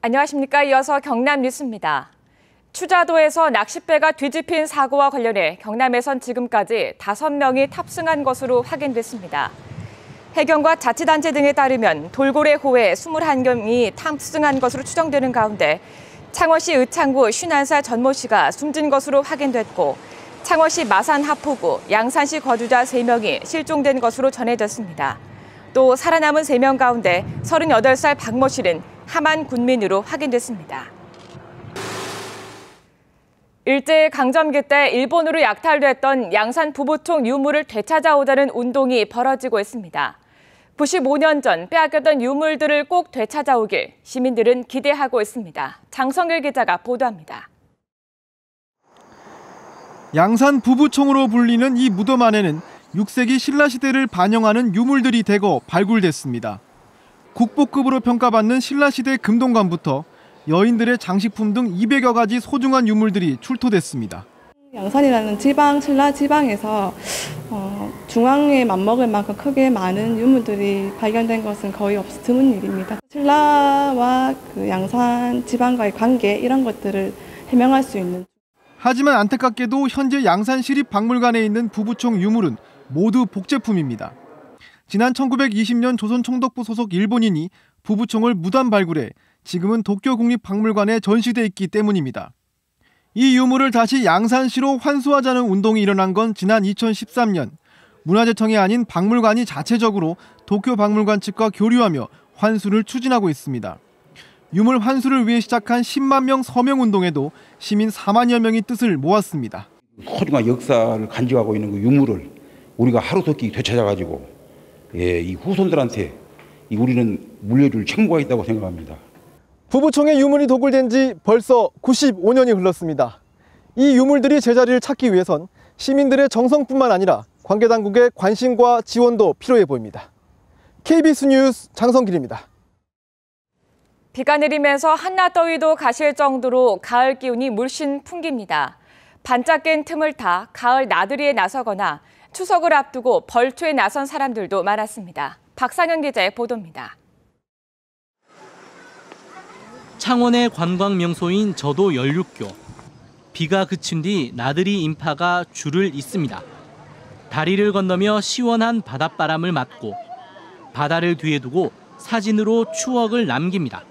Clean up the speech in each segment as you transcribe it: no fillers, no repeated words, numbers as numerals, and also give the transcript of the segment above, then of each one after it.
안녕하십니까. 이어서 경남 뉴스입니다. 추자도에서 낚싯배가 뒤집힌 사고와 관련해 경남에선 지금까지 5명이 탑승한 것으로 확인됐습니다. 해경과 자치단체 등에 따르면 돌고래호에 21명이 탑승한 것으로 추정되는 가운데 창원시 의창구 51살 전모 씨가 숨진 것으로 확인됐고 창원시 마산 하포구, 양산시 거주자 3명이 실종된 것으로 전해졌습니다. 또 살아남은 3명 가운데 38살 박모 씨는 함안 군민으로 확인됐습니다. 일제강점기 때 일본으로 약탈됐던 양산 부부총 유물을 되찾아오자는 운동이 벌어지고 있습니다. 95년 전 빼앗겼던 유물들을 꼭 되찾아오길 시민들은 기대하고 있습니다. 장성일 기자가 보도합니다. 양산 부부총으로 불리는 이 무덤 안에는 6세기 신라시대를 반영하는 유물들이 대거 발굴됐습니다. 국보급으로 평가받는 신라시대 금동관부터 여인들의 장식품 등 200여 가지 소중한 유물들이 출토됐습니다. 양산이라는 지방, 신라 지방에서 중앙에 맞먹을 만큼 크게 많은 유물들이 발견된 것은 거의 드문 일입니다. 신라와 그 양산 지방과의 관계 이런 것들을 해명할 수 있는. 하지만 안타깝게도 현재 양산시립박물관에 있는 부부총 유물은 모두 복제품입니다. 지난 1920년 조선총독부 소속 일본인이 부부총을 무단 발굴해 지금은 도쿄국립박물관에 전시돼 있기 때문입니다. 이 유물을 다시 양산시로 환수하자는 운동이 일어난 건 지난 2013년. 문화재청이 아닌 박물관이 자체적으로 도쿄박물관 측과 교류하며 환수를 추진하고 있습니다. 유물 환수를 위해 시작한 10만 명 서명 운동에도 시민 4만여 명이 뜻을 모았습니다. 소중한 역사를 간직하고 있는 그 유물을 우리가 하루속히 되찾아가지고 이 후손들한테 우리는 물려줄 책무가 있다고 생각합니다. 부부총의 유물이 도굴된 지 벌써 95년이 흘렀습니다. 이 유물들이 제자리를 찾기 위해선 시민들의 정성뿐만 아니라 관계당국의 관심과 지원도 필요해 보입니다. KBS 뉴스 장성길입니다. 비가 내리면서 한낮더위도 가실 정도로 가을 기운이 물씬 풍깁니다. 반짝 깬 틈을 타 가을 나들이에 나서거나 추석을 앞두고 벌초에 나선 사람들도 많았습니다. 박상현 기자의 보도입니다. 창원의 관광 명소인 저도 연륙교. 비가 그친 뒤 나들이 인파가 줄을 잇습니다. 다리를 건너며 시원한 바닷바람을 맞고 바다를 뒤에 두고 사진으로 추억을 남깁니다.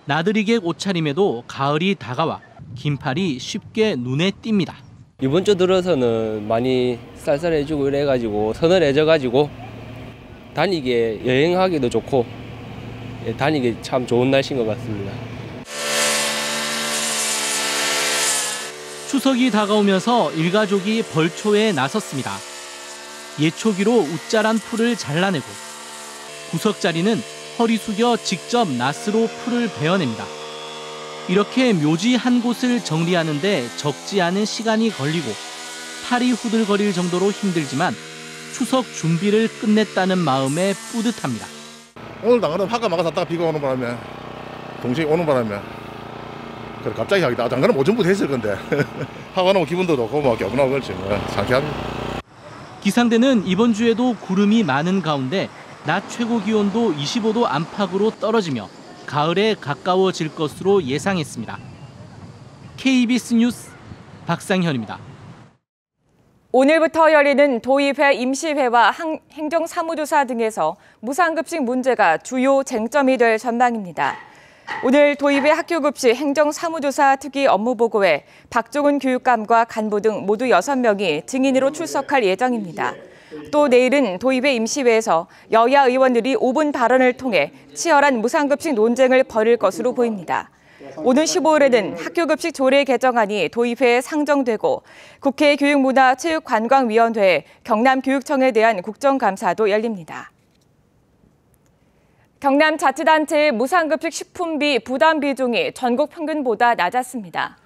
나들이객 옷차림에도 가을이 다가와 긴팔이 쉽게 눈에 띕니다. 이번 주 들어서는 많이 쌀쌀해지고 이래가지고 서늘해져가지고 다니기에 여행하기도 좋고 다니기 참 좋은 날씨인 것 같습니다. 추석이 다가오면서 일가족이 벌초에 나섰습니다. 예초기로 웃자란 풀을 잘라내고 구석자리는 허리 숙여 직접 낫으로 풀을 베어냅니다. 이렇게 묘지 한 곳을 정리하는데 적지 않은 시간이 걸리고 팔이 후들거릴 정도로 힘들지만 추석 준비를 끝냈다는 마음에 뿌듯합니다. 오늘 당근은 화가 막아 샀다가 비가 오는 바람에 동시에 오는 바람에 그래 갑자기 하기다. 당근은 오전부터 했을 건데 화가 나면 기분도 좋고 뭐 개운하고 그렇지 뭐 상쾌합니다. 기상대는 이번 주에도 구름이 많은 가운데 낮 최고 기온도 25도 안팎으로 떨어지며 가을에 가까워질 것으로 예상했습니다. KBS 뉴스 박상현입니다. 오늘부터 열리는 도의회 임시회와 행정사무조사 등에서 무상급식 문제가 주요 쟁점이 될 전망입니다. 오늘 도의회 학교급식 행정사무조사 특위 업무보고에 박종훈 교육감과 간부 등 모두 6명이 증인으로 출석할 예정입니다. 또 내일은 도의회 임시회에서 여야 의원들이 5분 발언을 통해 치열한 무상급식 논쟁을 벌일 것으로 보입니다. 오는 15일에는 학교급식 조례 개정안이 도의회에 상정되고 국회 교육문화체육관광위원회에 경남교육청에 대한 국정감사도 열립니다. 경남자치단체의 무상급식 식품비 부담 비중이 전국 평균보다 낮았습니다.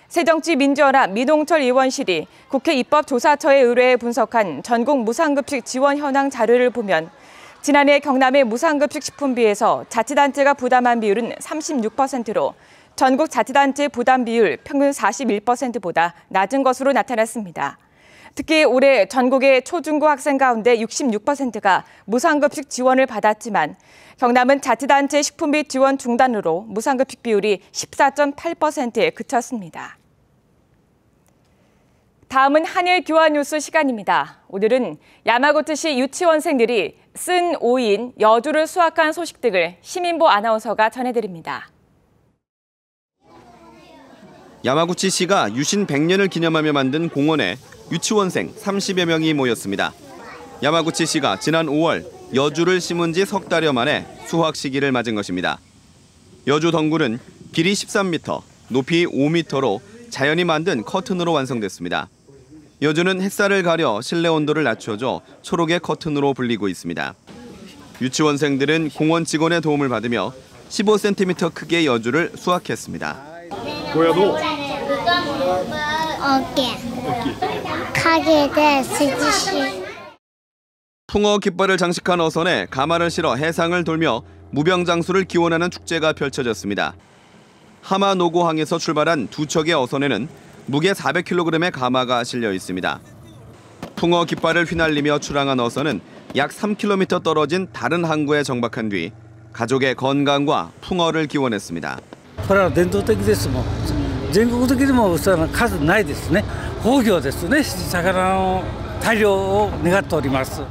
새정치민주연합 민홍철 의원실이 국회 입법조사처에 의뢰해 분석한 전국 무상급식 지원 현황 자료를 보면 지난해 경남의 무상급식 식품비에서 자치단체가 부담한 비율은 36%로 전국 자치단체 부담 비율 평균 41%보다 낮은 것으로 나타났습니다. 특히 올해 전국의 초중고 학생 가운데 66%가 무상급식 지원을 받았지만 경남은 자치단체 식품비 지원 중단으로 무상급식 비율이 14.8%에 그쳤습니다. 다음은 한일 교환 뉴스 시간입니다. 오늘은 야마구치시 유치원생들이 쓴 오이인 여주를 수확한 소식 등을 시민보 아나운서가 전해드립니다. 야마구치시가 유신 100년을 기념하며 만든 공원에 유치원생 30여 명이 모였습니다. 야마구치시가 지난 5월 여주를 심은 지 석 달여 만에 수확 시기를 맞은 것입니다. 여주 덩굴은 길이 13m, 높이 5m로 자연이 만든 커튼으로 완성됐습니다. 여주는 햇살을 가려 실내 온도를 낮춰줘 초록의 커튼으로 불리고 있습니다. 유치원생들은 공원 직원의 도움을 받으며 15cm 크기의 여주를 수확했습니다. 뭐야 너? 가게에 스지시. 풍어 깃발을 장식한 어선에 가마를 실어 해상을 돌며 무병장수를 기원하는 축제가 펼쳐졌습니다. 하마 노고항에서 출발한 두 척의 어선에는 무게 400kg의 가마가 실려 있습니다. 풍어 깃발을 휘날리며 출항한 어선은 약 3km 떨어진 다른 항구에 정박한 뒤 가족의 건강과 풍어를 기원했습니다. これは伝統的ですもん。全国的にも数ないですね。豊漁ですね。魚の大漁を願っております。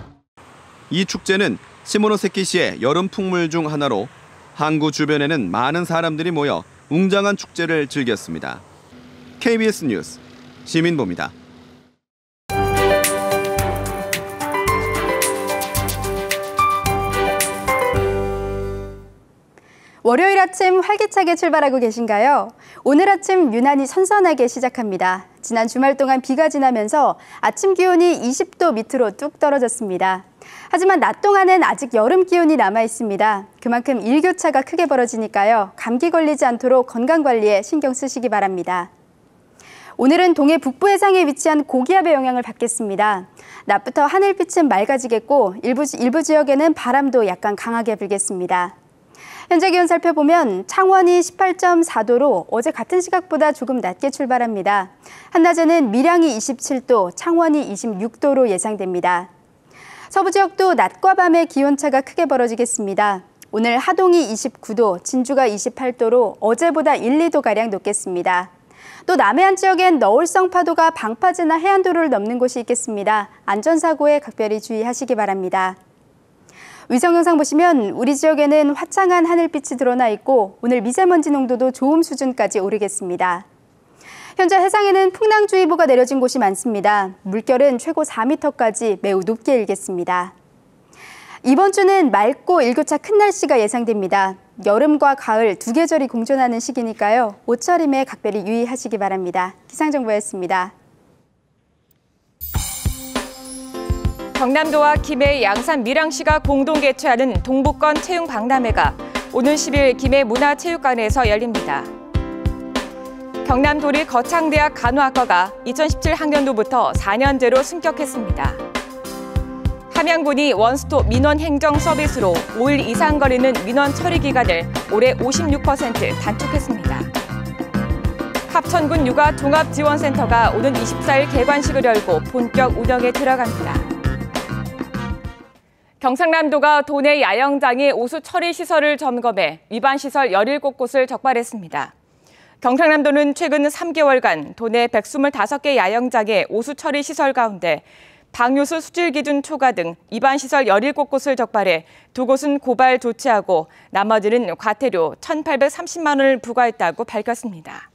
이 축제는 시모노세키시의 여름 풍물 중 하나로 항구 주변에는 많은 사람들이 모여 웅장한 축제를 즐겼습니다. KBS 뉴스 시민보입니다. 월요일 아침 활기차게 출발하고 계신가요? 오늘 아침 유난히 선선하게 시작합니다. 지난 주말 동안 비가 지나면서 아침 기온이 20도 밑으로 뚝 떨어졌습니다. 하지만 낮 동안은 아직 여름 기온이 남아 있습니다. 그만큼 일교차가 크게 벌어지니까요. 감기 걸리지 않도록 건강관리에 신경 쓰시기 바랍니다. 오늘은 동해 북부 해상에 위치한 고기압의 영향을 받겠습니다. 낮부터 하늘빛은 맑아지겠고 일부 지역에는 바람도 약간 강하게 불겠습니다. 현재 기온 살펴보면 창원이 18.4도로 어제 같은 시각보다 조금 낮게 출발합니다. 한낮에는 밀양이 27도, 창원이 26도로 예상됩니다. 서부 지역도 낮과 밤의 기온차가 크게 벌어지겠습니다. 오늘 하동이 29도, 진주가 28도로 어제보다 1, 2도가량 높겠습니다. 또 남해안 지역엔 너울성 파도가 방파제나 해안도로를 넘는 곳이 있겠습니다. 안전사고에 각별히 주의하시기 바랍니다. 위성 영상 보시면 우리 지역에는 화창한 하늘빛이 드러나 있고 오늘 미세먼지 농도도 좋음 수준까지 오르겠습니다. 현재 해상에는 풍랑주의보가 내려진 곳이 많습니다. 물결은 최고 4m까지 매우 높게 일겠습니다. 이번 주는 맑고 일교차 큰 날씨가 예상됩니다. 여름과 가을 두 계절이 공존하는 시기니까요. 옷차림에 각별히 유의하시기 바랍니다. 기상정보였습니다. 경남도와 김해, 양산, 밀양시가 공동 개최하는 동북권 채용박람회가 오는 10일 김해 문화체육관에서 열립니다. 경남도립 거창대학 간호학과가 2017 학년도부터 4년제로 승격했습니다. 함양군이 원스톱 민원 행정 서비스로 5일 이상 걸리는 민원 처리 기간을 올해 56% 단축했습니다. 합천군 육아 종합지원센터가 오는 24일 개관식을 열고 본격 운영에 들어갑니다. 경상남도가 도내 야영장의 오수 처리 시설을 점검해 위반 시설 17곳을 적발했습니다. 경상남도는 최근 3개월간 도내 125개 야영장의 오수 처리 시설 가운데 방류수 수질 기준 초과 등 위반 시설 17곳을 적발해 2곳은 고발 조치하고 나머지는 과태료 1,830만 원을 부과했다고 밝혔습니다.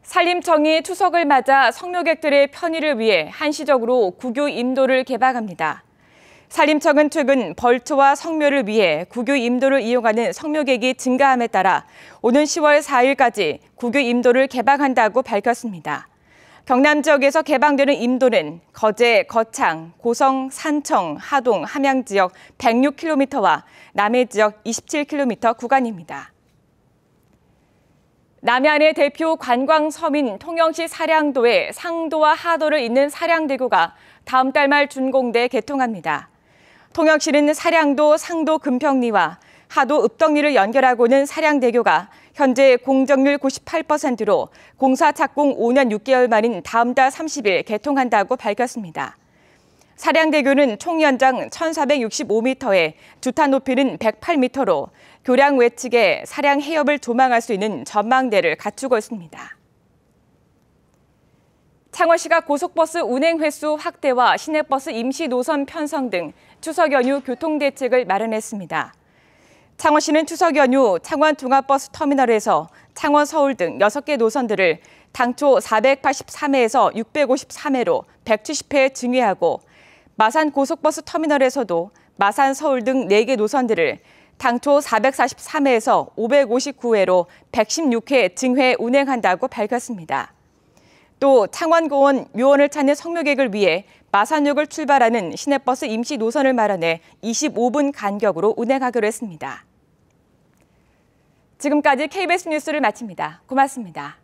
산림청이 추석을 맞아 성묘객들의 편의를 위해 한시적으로 구교 임도를 개방합니다. 산림청은 최근 벌초와 성묘를 위해 구교 임도를 이용하는 성묘객이 증가함에 따라 오는 10월 4일까지 구교 임도를 개방한다고 밝혔습니다. 경남 지역에서 개방되는 임도는 거제, 거창, 고성, 산청, 하동, 함양 지역 106km와 남해 지역 27km 구간입니다. 남해안의 대표 관광섬인 통영시 사량도에 상도와 하도를 잇는 사량대교가 다음 달 말 준공돼 개통합니다. 통영시는 사량도 상도 금평리와 하도 읍덕리를 연결하고는 사량대교가 현재 공정률 98%로 공사 착공 5년 6개월 만인 다음 달 30일 개통한다고 밝혔습니다. 사량대교는 총 연장 1,465m에 주탄 높이는 108m로 교량 외측에 사량 해협을 조망할 수 있는 전망대를 갖추고 있습니다. 창원시가 고속버스 운행 횟수 확대와 시내버스 임시 노선 편성 등 추석 연휴 교통대책을 마련했습니다. 창원시는 추석 연휴 창원 종합버스 터미널에서 창원 서울 등 6개 노선들을 당초 483회에서 653회로 170회 증회하고 마산 고속버스 터미널에서도 마산 서울 등 4개 노선들을 당초 443회에서 559회로 116회 증회 운행한다고 밝혔습니다. 또 창원공원 묘원을 찾는 성묘객을 위해 마산역을 출발하는 시내버스 임시 노선을 마련해 25분 간격으로 운행하기로 했습니다. 지금까지 KBS 뉴스를 마칩니다. 고맙습니다.